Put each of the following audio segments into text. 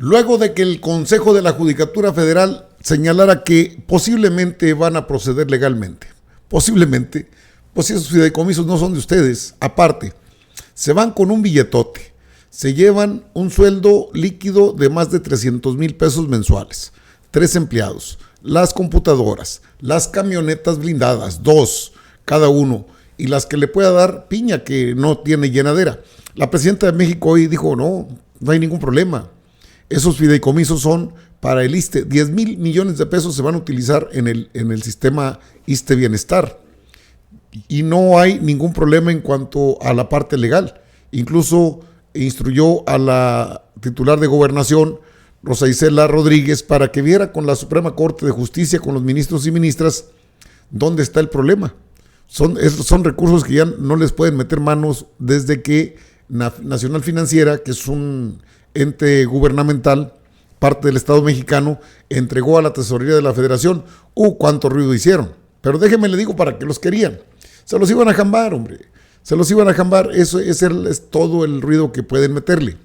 Luego de que el Consejo de la Judicatura Federal señalara que posiblemente van a proceder legalmente, posiblemente, pues si esos fideicomisos no son de ustedes, aparte, se van con un billetote, se llevan un sueldo líquido de más de 300,000 pesos mensuales, 3 empleados, las computadoras, las camionetas blindadas, 2 cada uno, y las que le pueda dar Piña, que no tiene llenadera. La presidenta de México hoy dijo, no hay ningún problema. Esos fideicomisos son para el ISSSTE. 10,000 millones de pesos se van a utilizar en el sistema ISSSTE Bienestar. Y no hay ningún problema en cuanto a la parte legal. Incluso instruyó a la titular de Gobernación, Rosa Isela Rodríguez, para que viera con la Suprema Corte de Justicia, con los ministros y ministras, dónde está el problema. Son recursos que ya no les pueden meter manos desde que Nacional Financiera, que es un ente gubernamental, parte del Estado mexicano, entregó a la Tesorería de la Federación. Cuánto ruido hicieron. Pero déjenme le digo para qué los querían. Se los iban a jambar, hombre. Se los iban a jambar. Ese es todo el ruido que pueden meterle.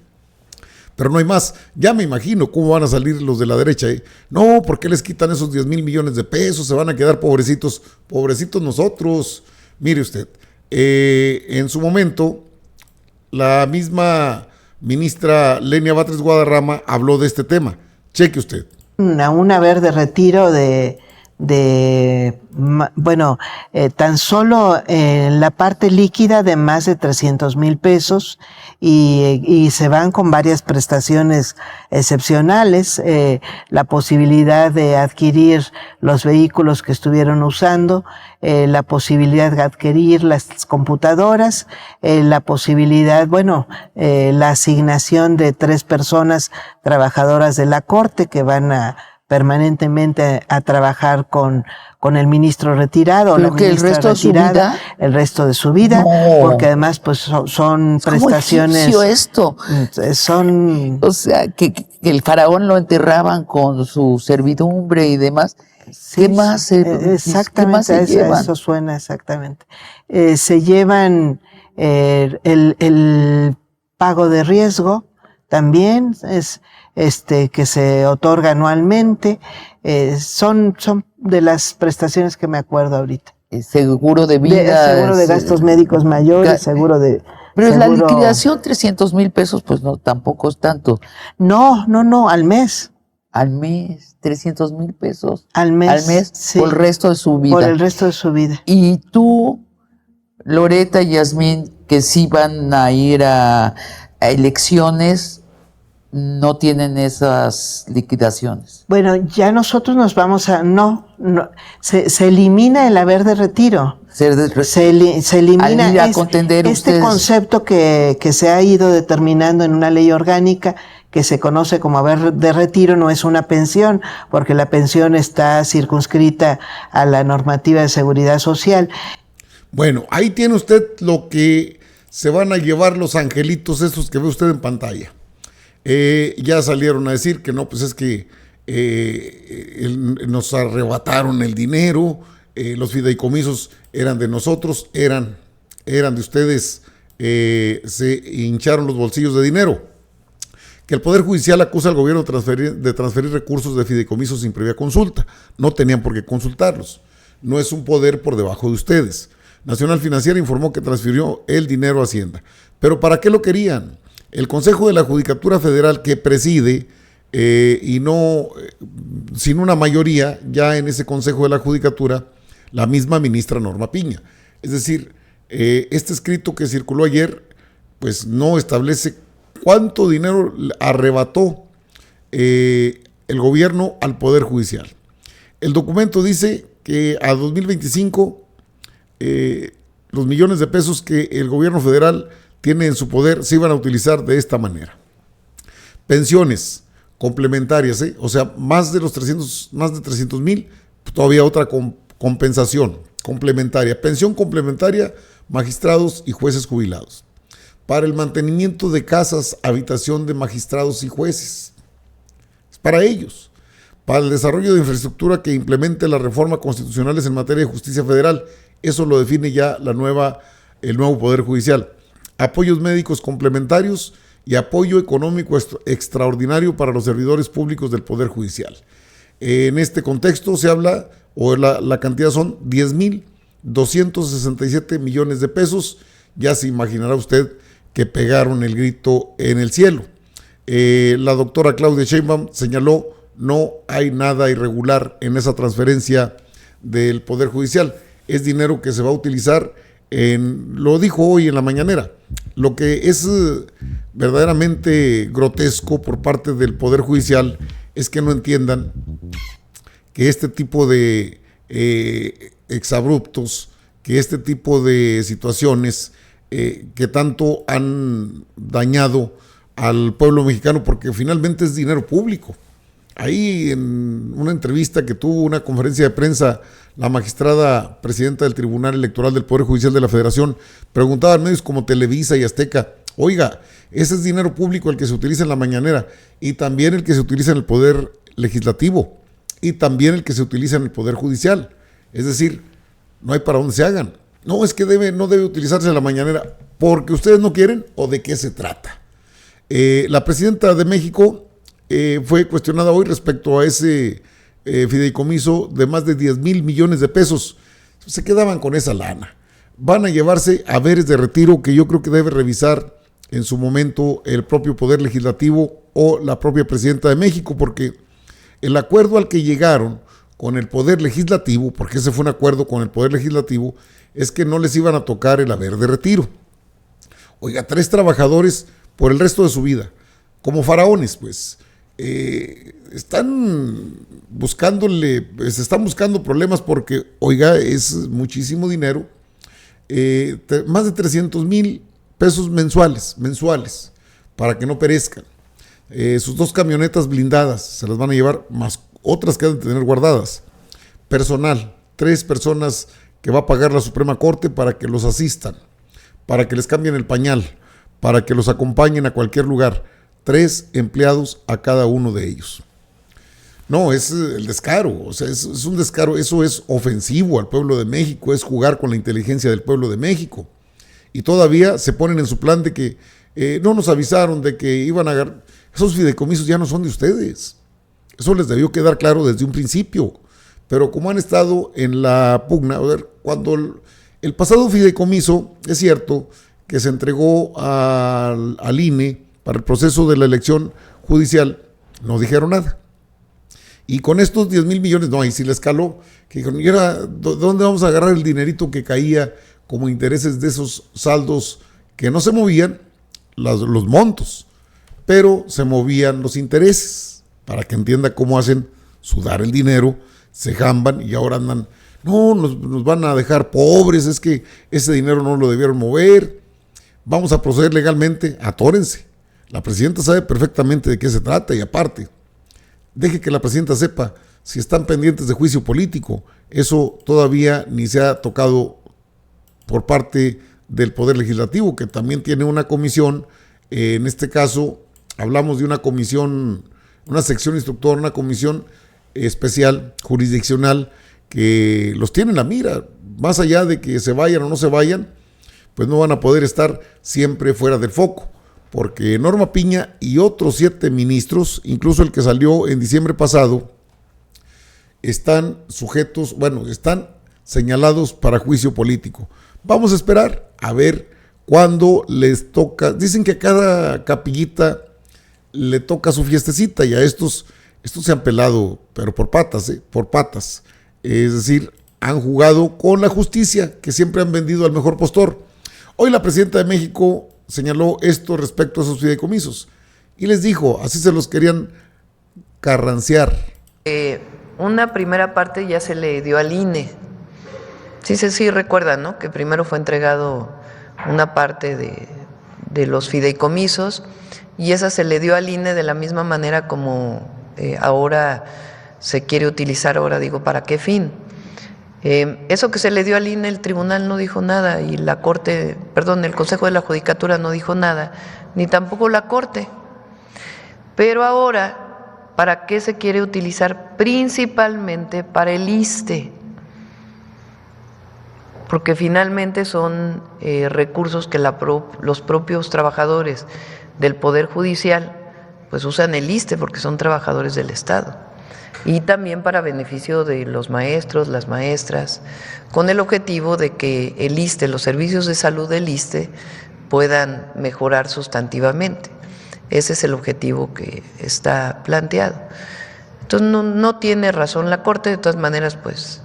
Pero no hay más. Ya me imagino cómo van a salir los de la derecha. No, ¿por qué les quitan esos 10,000 millones de pesos? Se van a quedar pobrecitos. Pobrecitos nosotros. Mire usted, en su momento, la misma ministra Lenia Batres Guadarrama habló de este tema. Cheque usted. Un haber de retiro tan solo en la parte líquida de más de 300,000 pesos y se van con varias prestaciones excepcionales, la posibilidad de adquirir los vehículos que estuvieron usando, la posibilidad de adquirir las computadoras, la posibilidad, la asignación de 3 personas trabajadoras de la Corte que van a permanentemente a trabajar con el ministro retirado, la ministra retirada, el resto de su vida, porque además pues son prestaciones. ¿Cómo esto? Son, o sea, que el faraón lo enterraban con su servidumbre y demás. Sí, ¿Qué más? Exactamente, eso suena exactamente. Se llevan el pago de riesgo, también es que se otorga anualmente, son de las prestaciones que me acuerdo ahorita. Seguro de vida. Seguro de gastos médicos mayores, seguro de... Pero la liquidación, 300,000 pesos, pues no, tampoco es tanto. No, al mes. Al mes, 300,000 pesos. Al mes, sí, por el resto de su vida. Por el resto de su vida. Y tú, Loreta y Yasmín, que sí van a ir a elecciones, no tienen esas liquidaciones. Bueno, ya nosotros nos vamos a... se elimina el haber de retiro. Se elimina este concepto que se ha ido determinando en una ley orgánica que se conoce como haber de retiro. No es una pensión, porque la pensión está circunscrita a la normativa de seguridad social. Bueno, ahí tiene usted lo que se van a llevar los angelitos esos que ve usted en pantalla. Ya salieron a decir que no, pues es que nos arrebataron el dinero, los fideicomisos eran de nosotros, eran de ustedes, se hincharon los bolsillos de dinero. Que el Poder Judicial acusa al gobierno de transferir recursos de fideicomisos sin previa consulta. No tenían por qué consultarlos. No es un poder por debajo de ustedes. Nacional Financiera informó que transfirió el dinero a Hacienda. ¿Pero para qué lo querían? El Consejo de la Judicatura Federal, que preside, sin una mayoría ya en ese Consejo de la Judicatura, la misma ministra Norma Piña. Es decir, este escrito que circuló ayer, pues no establece cuánto dinero arrebató el gobierno al Poder Judicial. El documento dice que a 2025 los millones de pesos que el gobierno federal tiene en su poder se iban a utilizar de esta manera. Pensiones complementarias, o sea, más de 300,000, todavía otra compensación complementaria. Pensión complementaria, magistrados y jueces jubilados. Para el mantenimiento de casas, habitación de magistrados y jueces. Es para ellos. Para el desarrollo de infraestructura que implemente las reformas constitucionales en materia de justicia federal. Eso lo define ya el nuevo Poder Judicial. Apoyos médicos complementarios y apoyo económico extraordinario para los servidores públicos del Poder Judicial. En este contexto se habla, o la cantidad son 10,267 millones de pesos. Ya se imaginará usted que pegaron el grito en el cielo. La doctora Claudia Sheinbaum señaló: no hay nada irregular en esa transferencia del Poder Judicial. Es dinero que se va a utilizar lo dijo hoy en la mañanera. Lo que es verdaderamente grotesco por parte del Poder Judicial es que no entiendan que este tipo de exabruptos, que este tipo de situaciones que tanto han dañado al pueblo mexicano, porque finalmente es dinero público. Ahí en una entrevista que tuvo, una conferencia de prensa, la magistrada presidenta del Tribunal Electoral del Poder Judicial de la Federación preguntaba a medios como Televisa y Azteca: oiga, ese es dinero público el que se utiliza en la mañanera, y también el que se utiliza en el Poder Legislativo, y también el que se utiliza en el Poder Judicial. Es decir, no hay para dónde se hagan. No, es que no debe utilizarse en la mañanera porque ustedes no quieren, o de qué se trata. La presidenta de México fue cuestionada hoy respecto a ese fideicomiso de más de 10 mil millones de pesos. Se quedaban con esa lana. Van a llevarse haberes de retiro que yo creo que debe revisar en su momento el propio Poder Legislativo o la propia presidenta de México, porque el acuerdo al que llegaron con el Poder Legislativo, porque ese fue un acuerdo con el Poder Legislativo, es que no les iban a tocar el haber de retiro. Oiga, 3 trabajadores por el resto de su vida, como faraones, pues. Están buscando problemas porque, oiga, es muchísimo dinero, más de 300,000 pesos mensuales, para que no perezcan. Sus 2 camionetas blindadas se las van a llevar, más otras que han de tener guardadas. Personal, 3 personas que va a pagar la Suprema Corte para que los asistan, para que les cambien el pañal, para que los acompañen a cualquier lugar. 3 empleados a cada uno de ellos. No, es el descaro, o sea, es un descaro. Eso es ofensivo al pueblo de México, es jugar con la inteligencia del pueblo de México. Y todavía se ponen en su plan de que no nos avisaron de que iban a agarrar. Esos fideicomisos ya no son de ustedes. Eso les debió quedar claro desde un principio. Pero como han estado en la pugna, a ver, cuando el pasado fideicomiso, es cierto que se entregó al INE para el proceso de la elección judicial, no dijeron nada. Y con estos 10 mil millones, no, ahí sí les caló, que dijeron: ¿y ahora dónde vamos a agarrar el dinerito que caía como intereses de esos saldos que no se movían los montos, pero se movían los intereses? Para que entienda cómo hacen sudar el dinero, se jamban y ahora andan: no, nos van a dejar pobres, es que ese dinero no lo debieron mover, vamos a proceder legalmente. Atórense. La presidenta sabe perfectamente de qué se trata, y aparte, deje que la presidenta sepa si están pendientes de juicio político. Eso todavía ni se ha tocado por parte del Poder Legislativo, que también tiene una comisión. En este caso hablamos de una comisión, una sección instructora, una comisión especial, jurisdiccional, que los tiene en la mira. Más allá de que se vayan o no se vayan, pues no van a poder estar siempre fuera del foco, porque Norma Piña y otros 7 ministros, incluso el que salió en diciembre pasado, están están señalados para juicio político. Vamos a esperar a ver cuándo les toca. Dicen que a cada capillita le toca su fiestecita, y a estos se han pelado, pero por patas, por patas. Es decir, han jugado con la justicia, que siempre han vendido al mejor postor. Hoy la presidenta de México señaló esto respecto a esos fideicomisos y les dijo: así se los querían carrancear. Una primera parte ya se le dio al INE. Sí, recuerdan, ¿no? Que primero fue entregado una parte de los fideicomisos, y esa se le dio al INE de la misma manera como ahora se quiere utilizar. Ahora digo, ¿para qué fin? Eso que se le dio al INE, el tribunal no dijo nada, y el Consejo de la Judicatura no dijo nada, ni tampoco la Corte. Pero ahora, ¿para qué se quiere utilizar? Principalmente para el ISSSTE, porque finalmente son recursos que los propios trabajadores del Poder Judicial, pues usan el ISSSTE porque son trabajadores del Estado. Y también para beneficio de los maestros, las maestras, con el objetivo de que el ISSSTE, los servicios de salud del ISSSTE, puedan mejorar sustantivamente. Ese es el objetivo que está planteado. Entonces no tiene razón la Corte. De todas maneras, pues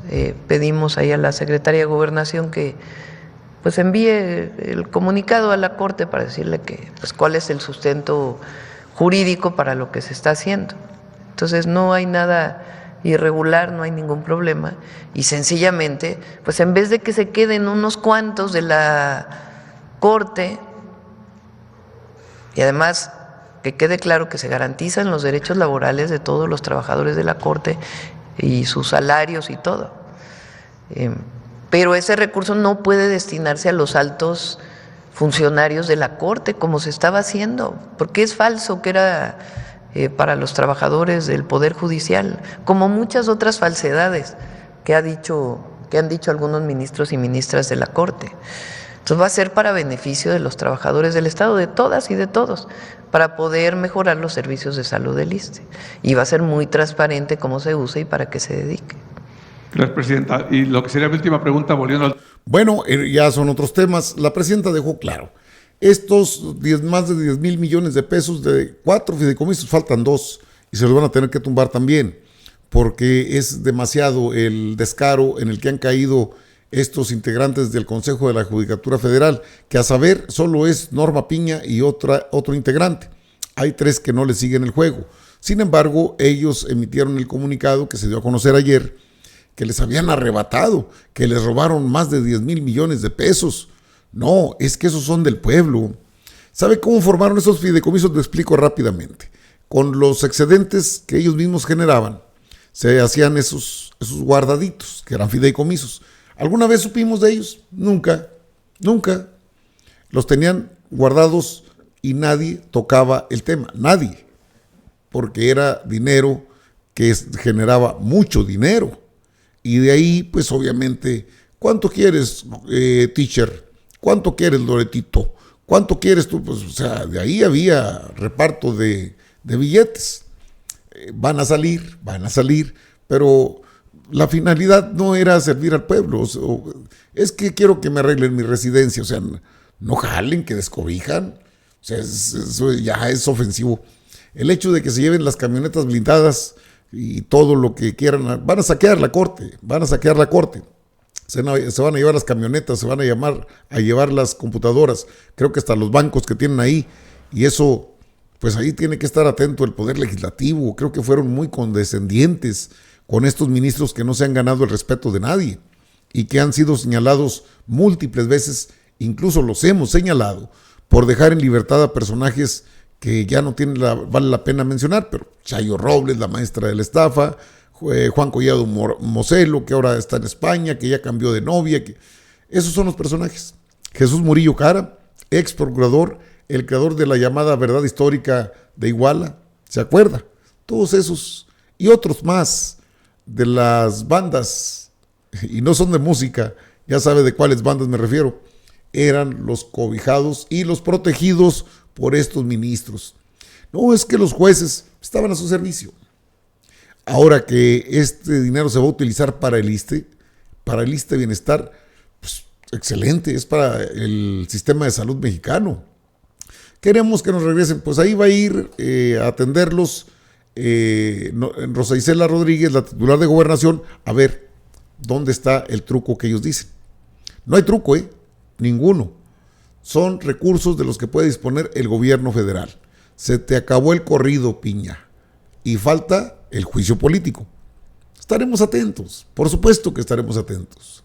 pedimos ahí a la Secretaría de Gobernación que pues envíe el comunicado a la Corte para decirle que pues cuál es el sustento jurídico para lo que se está haciendo. Entonces no hay nada irregular, no hay ningún problema, y sencillamente, pues en vez de que se queden unos cuantos de la Corte, y además que quede claro que se garantizan los derechos laborales de todos los trabajadores de la Corte y sus salarios y todo, pero ese recurso no puede destinarse a los altos funcionarios de la Corte como se estaba haciendo, porque es falso que era para los trabajadores del Poder Judicial, como muchas otras falsedades que han dicho algunos ministros y ministras de la Corte. Entonces va a ser para beneficio de los trabajadores del Estado, de todas y de todos, para poder mejorar los servicios de salud del ISSSTE. Y va a ser muy transparente cómo se usa y para qué se dedique. Gracias, Presidenta. Y lo que sería mi última pregunta, volviendo al... Bueno, ya son otros temas. La Presidenta dejó claro, estos más de 10,000 millones de pesos de 4 fideicomisos, faltan 2 y se los van a tener que tumbar también, porque es demasiado el descaro en el que han caído estos integrantes del Consejo de la Judicatura Federal, que a saber solo es Norma Piña y otro integrante. Hay 3 que no le siguen el juego. Sin embargo, ellos emitieron el comunicado que se dio a conocer ayer, que les habían arrebatado, que les robaron más de 10,000 millones de pesos. No, es que esos son del pueblo. ¿Sabe cómo formaron esos fideicomisos? Lo explico rápidamente. Con los excedentes que ellos mismos generaban, se hacían esos guardaditos, que eran fideicomisos. ¿Alguna vez supimos de ellos? Nunca. Los tenían guardados y nadie tocaba el tema, nadie. Porque era dinero que generaba mucho dinero. Y de ahí, pues obviamente, ¿cuánto quieres, teacher? ¿Cuánto quieres, Loretito? ¿Cuánto quieres tú? Pues, o sea, de ahí había reparto de billetes. Van a salir, pero la finalidad no era servir al pueblo. Es que quiero que me arreglen mi residencia. O sea, no jalen, que descobijan. O sea, eso ya es ofensivo. El hecho de que se lleven las camionetas blindadas y todo lo que quieran, van a saquear la Corte. Se van a llevar las camionetas, se van a llevar las computadoras, creo que hasta los bancos que tienen ahí, y eso, pues ahí tiene que estar atento el Poder Legislativo. Creo que fueron muy condescendientes con estos ministros que no se han ganado el respeto de nadie y que han sido señalados múltiples veces, incluso los hemos señalado, por dejar en libertad a personajes que ya no vale la pena mencionar, pero Chayo Robles, la maestra de la estafa, Juan Collado Moselo, que ahora está en España, que ya cambió de novia. Esos son los personajes. Jesús Murillo Cara, ex procurador, el creador de la llamada verdad histórica de Iguala, ¿se acuerda? Todos esos y otros más de las bandas, y no son de música, ya sabe de cuáles bandas me refiero, eran los cobijados y los protegidos por estos ministros. No, es que los jueces estaban a su servicio. Ahora que este dinero se va a utilizar para el ISSSTE Bienestar, pues excelente, es para el sistema de salud mexicano. Queremos que nos regresen, pues ahí va a ir a atenderlos Rosa Isela Rodríguez, la titular de Gobernación, a ver dónde está el truco que ellos dicen. No hay truco, ninguno. Son recursos de los que puede disponer el gobierno federal. Se te acabó el corrido, Piña, y falta el juicio político. Estaremos atentos, por supuesto que estaremos atentos.